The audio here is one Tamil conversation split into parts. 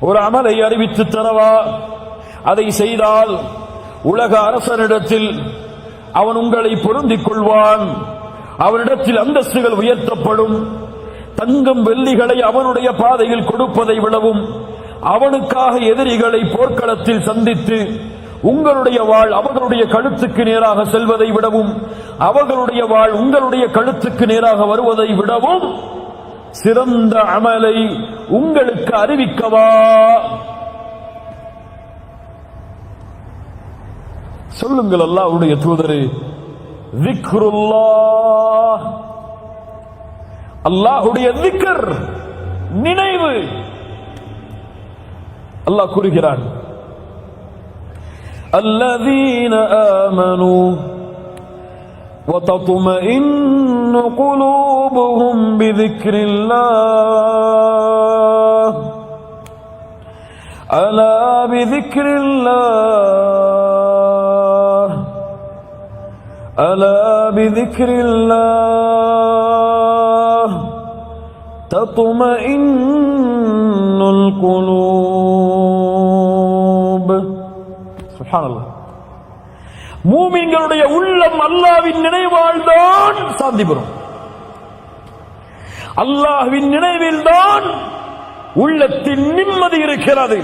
ஒரு அமலை அறிவித்து தரவா? அதை செய்தால் உலக அரசனிடத்தில் அவன் உங்களை பொருந்திக் கொள்வான். அவனிடத்தில் அந்தஸ்துகள் உயர்த்தப்படும். தங்கம் வெள்ளிகளை அவனுடைய பாதையில் கொடுப்பதை விடவும் அவனுக்காக எதிரிகளை போர்க்களத்தில் சந்தித்து உங்களுடைய வாழ் அவர்களுடைய கழுத்துக்கு நேராக செல்வதை விடவும் அவர்களுடைய வாழ் உங்களுடைய கழுத்துக்கு நேராக வருவதை விடவும் சிறந்த அமலை உங்களுக்கு அறிவிக்கவா? சொல்லுங்கள் அல்லாஹ்வுடைய தூதரே. திக்ருல்லாஹ், அல்லாஹ்வுடைய திக்ர், நினைவு. அல்லாஹ் கூறுகிறான், الذين آمنوا وتطمئن قلوبهم بذكر الله ألا بذكر الله ألا بذكر الله تطمئن القلوب. சுப்ஹானல்லாஹ். மூமின்களுடைய உள்ளம் அல்லாஹ்வின் நினைவால் தான் சாந்தி பெறும். அல்லாஹ்வின் நினைவில் தான் உள்ளத்தின் நிம்மதி இருக்கிறது.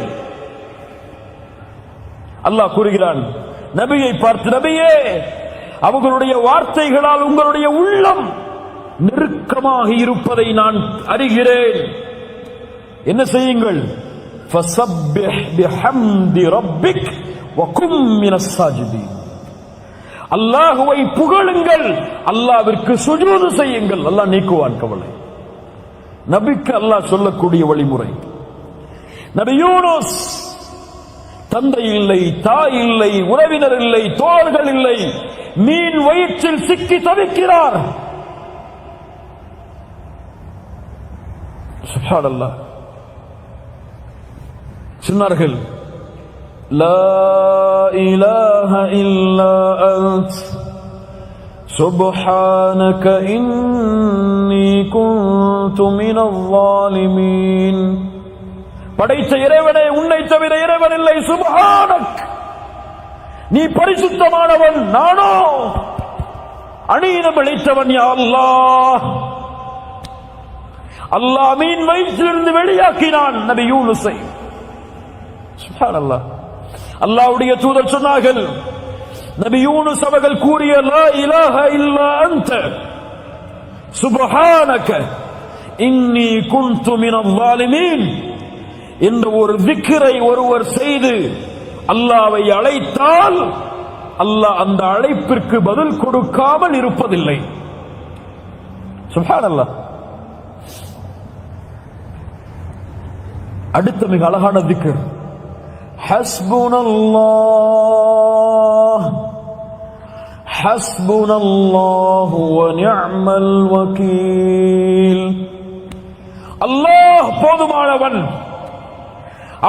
அல்லாஹ் கூறுகிறான் நபியை பார்த்து, நபியே, அவர்களுடைய வார்த்தைகளால் உங்களுடைய உள்ளம் நெருக்கமாக இருப்பதை நான் அறிகிறேன். என்ன செய்யுங்கள்? ஃபஸப்பிஹ் பிஹம்தி ரப்பிக் வகும் மினஸ் சாஜிதீன். அல்லாஹ்வை புகழுங்கள், அல்லாஹ்விற்கு சுஜூது செய்யுங்கள். அல்லாஹ் நீக்குவான் கவலை. நபிக்கு அல்லாஹ் சொல்லக்கூடிய வழிமுறை. நபி யூனுஸ் தந்தை இல்லை, தாய் இல்லை, உறவினர் இல்லை, தோழர்கள் இல்லை, மீன் வயிற்றில் சிக்கி தவிக்கிறார். சுப்ஹானல்லாஹ். சொன்னார்கள், லா இலாஹ இல்லா அன்த் சுப்ஹானக இன்னி குன்து மினல் ஸாலிமீன். படைத்த இறைவனே, உன்னை தவிர இறைவன் இல்லை. சுப்ஹானக், நீ பரிசுத்தமானவன், நானோ அநீதம் இழைத்தவன். யா அல்லாஹ். அல்லாஹ் மீன் வயிற்றிலிருந்து வெளியாக்கினான் நபி யூனுஸை. சுப்ஹானல்லாஹ். அல்லாஹ்வுடைய தூதர் சொன்னார்கள், நபி யூனுஸ் அவர்கள் கூறிய லா இலாஹ இல்லா அன்த சுப்ஹானக இன்னி குன்து மினல் ஸாலிமீன் என்ற ஒரு திக்ரை ஒருவர் செய்து அல்லாஹ்வை அழைத்தால் அல்லாஹ் அந்த அழைப்பிற்கு பதில் கொடுக்காமல் இருப்பதில்லை. சுப்ஹானல்லாஹ். அடுத்த மிக அழகான திக்ர், ஹஸ்புனல்லாஹ் ஹஸ்புனல்லாஹு வ நிஅமல் வகீல். அல்லாஹ் போதுமானவன்,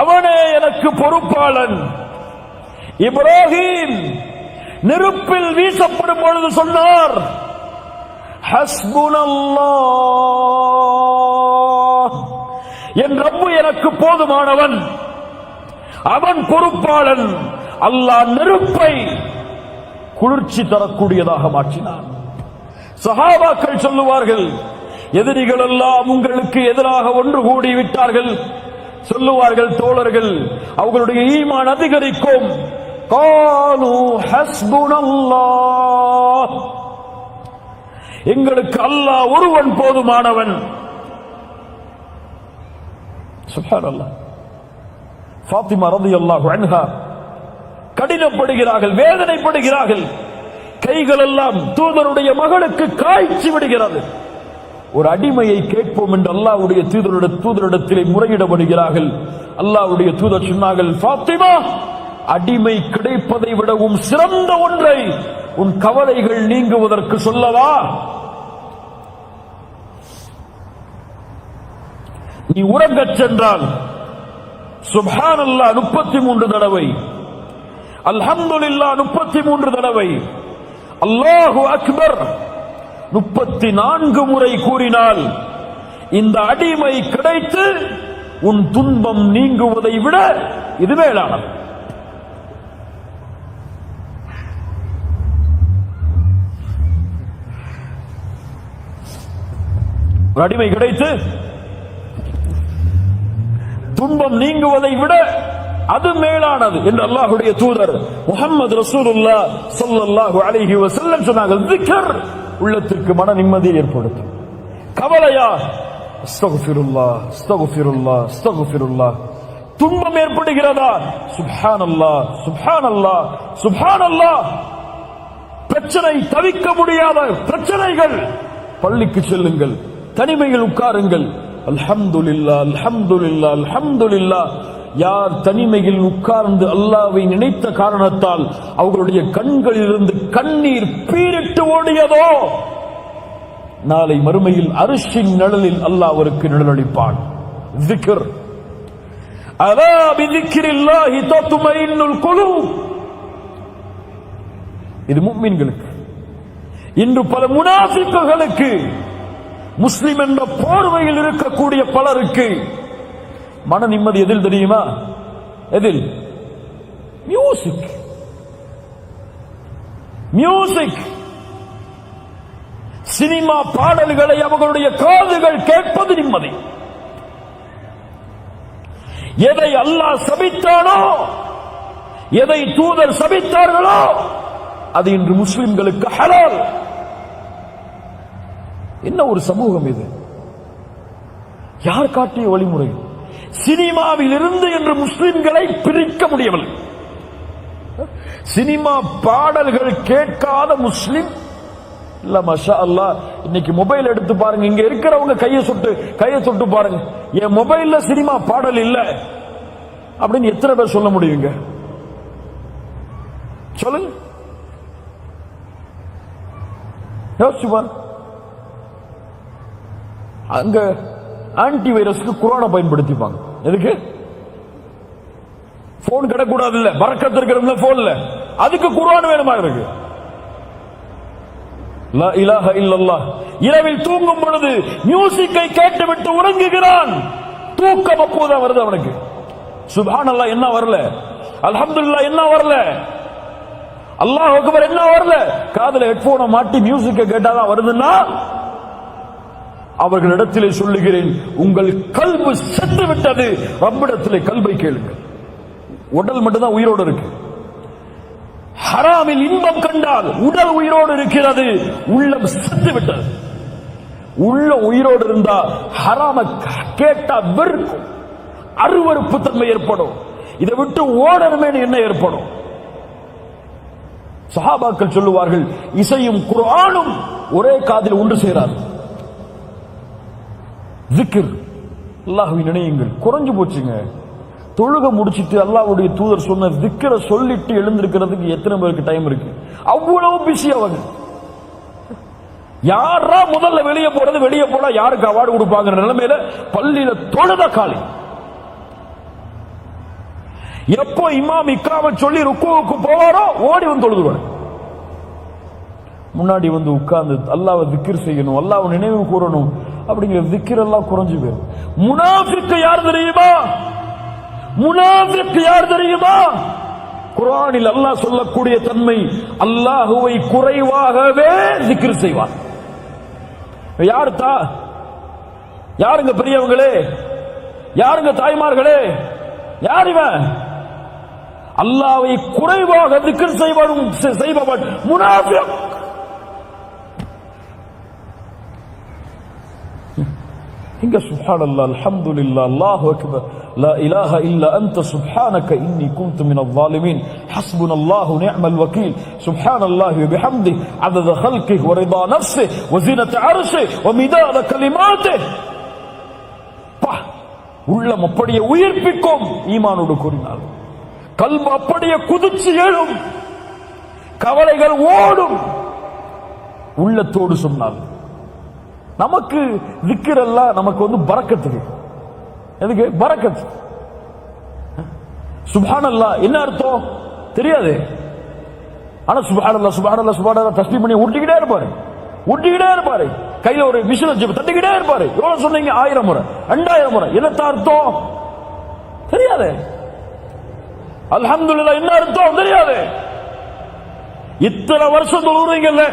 அவனே எனக்கு பொறுப்பாளன். இப்ராஹிம் நெருப்பில் வீசப்படும் பொழுது சொன்னார், ஹஸ்புனல்லாஹ், என் ரப்பு எனக்கு போதுமானவன், அவன் பொறுப்பாளன். அல்லாஹ் நெருப்பை குளிர்ச்சி தரக்கூடியதாக மாற்றினான். சஹாபாக்கள் சொல்லுவார்கள், எதிரிகள் எல்லாம் உங்களுக்கு எதிராக ஒன்று கூடி விட்டார்கள். சொல்லுவார்கள் தோழர்கள், அவர்களுடைய ஈமான் அதிகரிக்கும். காலு ஹஸ்புனல்லாஹ், எங்களுக்கு அல்லாஹ் ஒருவன் போதுமானவன். சுப்ஹானல்லாஹ். ஃபாத்திமா ரலியல்லாஹு அன்ஹா கடினப்படுகிறார்கள், வேதனைப்படுகிறார்கள். கைகள் எல்லாம் தூதருடைய மகளுக்கு காய்ச்சி விடுகிறது. ஒரு அடிமையை கேட்போம் என்று அல்லாஹ்வுடைய தூதரிடத்திலே முறையிடப்படுகிறார்கள். அல்லாஹ்வுடைய தூதர் சொன்னார்கள், ஃபாத்திமா, அடிமை கிடைப்பதை விடவும் சிறந்த ஒன்றை உன் கவலைகள் நீங்குவதற்கு சொல்லவா? நீ உறங்கச் சென்றால் சுப்ஹானல்லாஹ் 33 தடவை, அல்ஹம்துலில்லாஹ் 33 தடவை, அல்லாஹு அக்பர் 34 முறை கூறினால் இந்த அடிமை கிடைத்து உன் துன்பம் நீங்குவதை விட இது மேலானது. அடிமை கிடைத்து துன்பம் நீங்குவதை விட அது மேலானது என்று அல்லாஹ்வுடைய தூதர் முஹம்மது ரசூலுல்லாஹ் ஸல்லல்லாஹு அலைஹி வஸல்லம் சொன்னார்கள். திக்ர் உள்ளத்திற்கு மன நிம்மதியை ஏற்படுத்தும். கவலையா அஸ்தக்ஃபிருல்லாஹ் அஸ்தக்ஃபிருல்லாஹ் அஸ்தக்ஃபிருல்லாஹ். துன்பம் ஏற்படுகிறதா சுப்ஹானல்லாஹ் சுப்ஹானல்லாஹ் சுப்ஹானல்லாஹ். பிரச்சனை தவிக்க முடியாத பிரச்சனைகள், பள்ளிக்கு செல்லுங்கள், தனிமையில் உட்காருங்கள், அல்ஹம்துலில்லாஹ் அல்ஹம்துலில்லாஹ் அல்ஹம்துலில்லாஹ். யார் தனிமையில் உட்கார்ந்து அல்லாஹ்வை நினைத்த காரணத்தால் அவர்களுடைய கண்களிலிருந்து கண்ணீர் பீரிட்டு ஓடியதோ, நாளை மறுமையில் அர்ஷின் நிழலில் அல்லாஹ் அவருக்கு நிழலளிப்பான். ذிக்ர் அலா பிذிக்ரில்லாஹி தத்மைனுல் குலூப். இது முஃமின்களுக்கு. இன்று பல முனாஃபிக்குகளுக்கு, முஸ்லிம் என்ற போர்வையில் இருக்கக்கூடிய பலருக்கு மன நிம்மதி எதில் தெரியுமா? எதில்? மியூசிக். மியூசிக், சினிமா பாடல்களை அவர்களுடைய காதுகள் கேட்பது நிம்மதி. எதை அல்லாஹ் சபித்தானோ, எதை தூதர் சபித்தார்களோ அது இன்று முஸ்லிம்களுக்கு ஹலால். என்ன ஒரு சமூகம் இது! யார் காட்டிய வழிமுறை? சினிமாவில் இருந்து என்று முஸ்லிம்களை பிரிக்க முடியவில்லை. சினிமா பாடல்கள் கேட்காத முஸ்லிம் இல்ல. மாஷா அல்லாஹ், இன்னைக்கு மொபைல் எடுத்து பாருங்க, இங்க இருக்கிறவங்க கையை தொட்டு பாருங்க, என் மொபைல்ல சினிமா பாடல் இல்ல அப்படின்னு எத்தனை பேர் சொல்ல முடியுங்க? சொல்லுங்க, யோசிச்சு பாருங்க. அங்க ஆன்டி வைரஸ்க்கு குரானை பயன்படுத்திப்பாங்க. எதுக்கு? போன் கிடக்கூடாது இல்ல, பரக்கத்து இருக்கிற போன்ல, அதுக்கு குரான் வேணுமா இருக்கு? லா இலாஹ இல்லல்லாஹ். இரவில் தூங்கும் பொழுது மியூசிக்கை கேட்டுவிட்டு உறங்குகிறான். தூக்கம் அப்போதான் வருது அவனுக்கு. சுப்ஹானல்லாஹ் என்ன வரல, அல்ஹம்துலில்லாஹ் என்ன வரல, அல்லாஹ் அக்பர் என்ன வரல. காதுல ஹெட்போனை மாட்டி மியூசிக்கை கேட்டாதான் வருதுன்னா அவர்களிடத்திலே சொல்லுகிறேன், உங்கள் கல்பு செத்து விட்டது. ரப்பிடத்திலே கல்பை கேளுங்கள். உடல் மட்டும்தான் உயிரோடு இருக்கு. ஹராமில் இன்பம் கண்டால் உடல் உயிரோடு இருக்கிறது, உள்ளம் செத்து விட்டது. உள்ள உயிரோடு இருந்தா ஹராம கேட்டா வெறுக்கும், அருவருப்பு தன்மை ஏற்படும். இதை விட்டு ஓடணுமே என்ன ஏற்படும்? சஹாபாக்கள் சொல்லுவார்கள், இசையும் குர்ஆனும் ஒரே காதில் ஒன்று சேராது. ஜிக்ர், அல்லாஹ்வை நினையுங்கள். குறைஞ்சு போச்சுங்க. தொழுக முடிச்சிட்டு அல்லாஹ்வுடைய தூதர் சொன்ன திக்ரை சொல்லிட்டு எழுந்திருக்கிறதுக்கு எத்தனை பேருக்கு டைம் இருக்கு? அவ்வளவு பிஸி அவங்க. யாரா முதல்ல வெளியே போறது, வெளியே போனா யாருக்கு அவார்டு கொடுப்பாங்க நிலைமையில பள்ளியில தொழுத காலி. எப்போ இமாம் இக்ராம சொல்லி ருக்குவுக்கு போவாரோ ஓடி வந்து தொழுதுவார். முன்னாடி வந்து உட்கார்ந்து அல்லாஹ்வை திக்ர் செய்யணும், அல்லாஹ்வை நினைவு கூறணும் அப்படிங்கிற திக்ர் எல்லாம் குறைஞ்சு போயிடும். முனாஃபிக் யார் தெரியுமா? முனாஃபிக் யார் தெரியுமா? குர்ஆனில் அல்லாஹ் சொல்லக்கூடிய தன்மை, அல்லாஹ்வை குறைவாகவே திக்ர் செய்வார். யாருங்க பெரியவங்களே, யாருங்க தாய்மார்களே, யார் இவன்? அல்லாஹ்வை குறைவாக திக்ர் செய்பவன் முனாஃபிக். இங்க சுப்ஹானல்லாஹ் அல்ஹம்துலில்லாஹ் அல்லாஹு அக்பர் லா இலாஹ இல்லா அன்த சுப்ஹானக இன்னி குன்து மினல் ஸாலிமீன் ஹஸ்புனல்லாஹு நிஅமல் வகீல் சுப்ஹானல்லாஹி வ பிஹம்திஹி அதத ஹல்கிஹி வ ரிதா நஃப்ஸிஹி வ ஸீனத அர்ஷிஹி வ மிதாத கலிமாத்திஹி. உள்ளம் அப்படியே உயிர்ப்பிக்கும் ஈமானோடு கூறினார். கல்பு அப்படியே குதிச்சு எழும், கவலைகள் ஓடும். உள்ளத்தோடு சொன்னால் நமக்கு திக்ர் எல்லாம் நமக்கு வந்து பரக்கத்துக்கு. எதுக்கு பரக்கத்? சுப்ஹானல்லாஹ் என்ன அர்த்தம் தெரியாது, ஆனா சுப்ஹானல்லாஹ் சுப்ஹானல்லாஹ் சுப்ஹானல்லாஹ் தஸ்பீஹ் பண்ணி ஊட்டிக்கிட்டே இருப்பாரு. ஊட்டிக்கிட்டே இருப்பாரு. கையில ஒரு மிஷின் வச்சு தட்டிக்கிட்டே இருப்பாரு. எவ்வளவு சொன்னீங்க? 1000 முறை, 2000 முறை. என்னத்த அர்த்தம் தெரியாது. அல்ஹம்துலில்லாஹ் என்ன அர்த்தம் தெரியாது. இத்தனை வருஷம் தொழுறீங்கல்ல,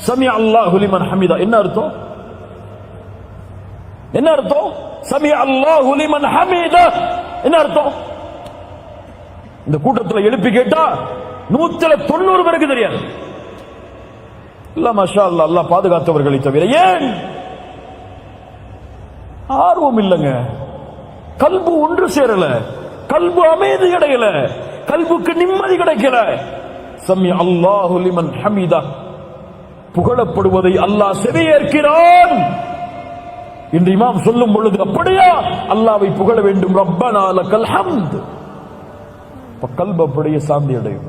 சமி அல்லாஹு லிமன் ஹமிதா என்ன அர்த்தம்? என்ன அர்த்தம்? சமி அல்லாஹு லிமன் ஹமிதா என்ன அர்த்தம்? இந்த கூட்டத்தில் எழுப்பி கேட்டா 190 பேருக்கு தெரியாது. இல்ல மாஷா அல்லாஹ், அல்லாஹ் பாதுகாத்தவர்களை தவிர. ஏன்? ஆர்வம் இல்லைங்க. கல்பு ஒன்று சேரல, கல்பு அமைதி கிடைக்கல, கல்புக்கு நிம்மதி கிடைக்கல. சமி அல்லாஹு லிமன் ஹமிதா, புகழப்படுவதை அல்லாஹ் செவியேற்கிறான் என்று இமாம் சொல்லும் பொழுது, அப்படியா அல்லாஹ்வை புகழ வேண்டும். ரப்பனா லக்கல் ஹம்த். கல்பு அப்படியே சாந்தி அடையும்.